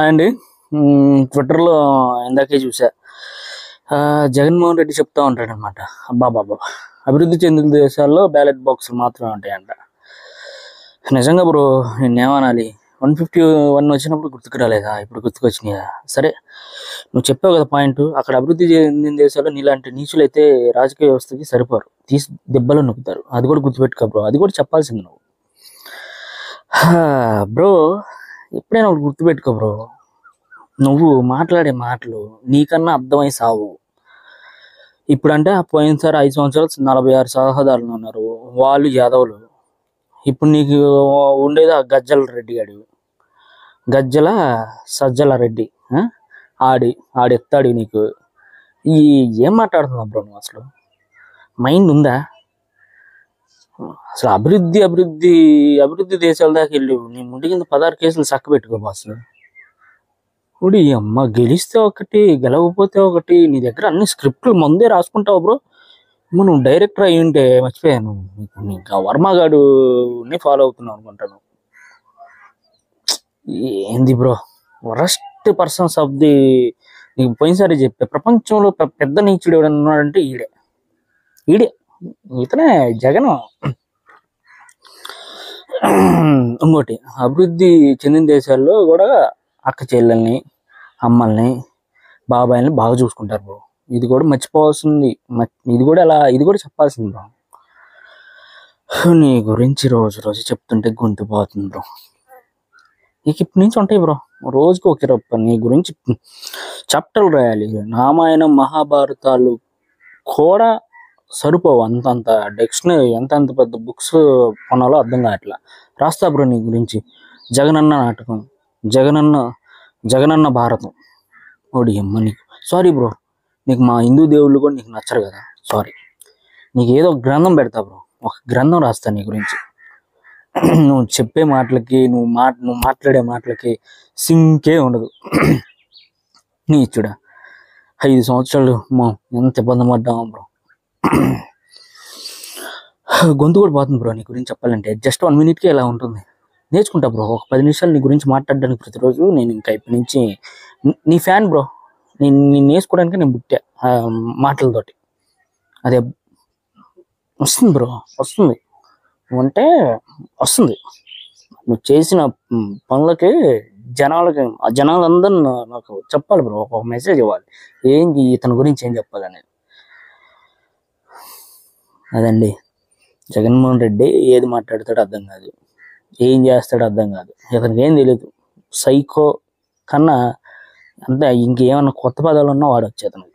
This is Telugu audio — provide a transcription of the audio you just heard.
హాయ్ అండి. ట్విట్టర్‌లో ఇందాకే చూసా. జగన్మోహన్ రెడ్డి చెప్తా ఉంటాడనమాట. అబ్బబ్బబ్బా! అభివృద్ధి చెందిన దేశాల్లో బ్యాలెట్ బాక్సులు మాత్రమే ఉంటాయంట. నిజంగా బ్రో నిన్నేమనాలి? 151 వచ్చినప్పుడు గుర్తుకు రాలేదా? ఇప్పుడు గుర్తుకొచ్చినాయా? సరే నువ్వు చెప్పావు కదా పాయింటు. అక్కడ అభివృద్ధి చెందిన దేశాల్లో నీలాంటి నీచులైతే రాజకీయ వ్యవస్థకి సరిపోరు. తీసి దెబ్బలో నొక్కుతారు. అది కూడా గుర్తుపెట్టుకో బ్రో. అది కూడా చెప్పాల్సింది నువ్వు. బ్రో ఎప్పుడైనా ఒకటి గుర్తుపెట్టుకో బ్రో. నువ్వు మాట్లాడే మాటలు నీకన్నా అర్థమై సావు. ఇప్పుడంటే పోయినసారి 5 సంవత్సరాలు 46 సలహాదారులు ఉన్నారు. వాళ్ళు యాదవులు. ఇప్పుడు నీకు ఉండేది ఆ గజ్జల రెడ్డి గాడు. గజ్జల సజ్జల రెడ్డి. ఆడెత్తాడు నీకు. ఈ ఏం మాట్లాడుతున్నావు బ్రో నువ్వు అసలు? మైండ్ ఉందా? అసలు అభివృద్ధి దేశాల దాకా వెళ్ళు. నీ ముందు కింద 16 కేసులు చక్క పెట్టుకో బాస్. ఇప్పుడు ఈ అమ్మ గెలిస్తే ఒకటి, గెలవకపోతే ఒకటి. నీ దగ్గర అన్ని స్క్రిప్ట్లు ముందే రాసుకుంటావు బ్రో. నువ్వు డైరెక్టర్ అయి ఉంటే మర్చిపోయాను. నీకు వర్మగాడుని ఫాలో అవుతున్నావు అనుకుంటాను. ఏంది bro worst persons of the. నీకు పోయినసారి చెప్పే ప్రపంచంలో పెద్ద నీచుడు ఎవడన్నా ఉన్నాడంటే ఈడే ఇతనే జగన్. ఇంకోటి అభివృద్ధి చెందిన దేశాల్లో కూడా అక్క చెల్లెల్ని, అమ్మల్ని, బాబాయిల్ని బాగా చూసుకుంటారు బ్రో. ఇది కూడా మర్చిపోవాల్సింది. ఇది కూడా చెప్పాల్సింది బ్రో. నీ గురించి రోజు చెప్తుంటే గొంతు పోతుంది బ్రో. ఇక ఇప్పటి నుంచి ఉంటాయి బ్రో. రోజుకి ఒక 20 నీ గురించి చాప్టర్లు రాయాలి. రామాయణం, మహాభారతాలు కూడా సరిపోవు. అంతంత డిక్షనరీ, ఎంతంత పెద్ద బుక్స్ కొనాలో అర్థం కావట్లా. రాస్తా బ్రో నీ గురించి. జగనన్న నాటకం, జగనన్న భారతం. ఓడి అమ్మ నీకు సారీ బ్రో. నీకు మా హిందూ దేవుళ్ళు కూడా నీకు నచ్చరు కదా, సారీ. నీకు ఏదో గ్రంథం పెడతా బ్రో. ఒక గ్రంథం రాస్తా నీ గురించి. నువ్వు చెప్పే మాటలకి, నువ్వు మాట్లాడే మాటలకి సింకే ఉండదు. నీ ఇచ్చుడా 5 సంవత్సరాలు ఎంత ఇబ్బంది పడ్డామో బ్రో. గొంతు కూడా పోతుంది బ్రో నీ గురించి చెప్పాలంటే. జస్ట్ 1 minute ఎలా ఉంటుంది నేర్చుకుంటా బ్రో. ఒక 10 నిమిషాలు నీ గురించి మాట్లాడడానికి ప్రతిరోజు నేను ఇంకా ఇప్పటి నుంచి నీ ఫ్యాన్ బ్రో. నేను నేర్చుకోవడానికి నేను పుట్టా మాటలతోటి. అదే వస్తుంది బ్రో, వస్తుంది అంటే వస్తుంది. నువ్వు చేసిన పనులకి జనాలందరూ నాకు చెప్పాలి బ్రో. ఒక మెసేజ్ ఇవ్వాలి. ఏంటి ఇతని గురించి ఏం చెప్పాలనేది. అదండి జగన్మోహన్ రెడ్డి. ఏది మాట్లాడతాడో అర్థం కాదు, ఏం చేస్తాడో అర్థం కాదు. ఇతనికి ఏం తెలియదు. సైకో కన్నా అంతా ఇంకేమన్నా కొత్త పదాలు ఉన్నా వాడొచ్చు అతనికి.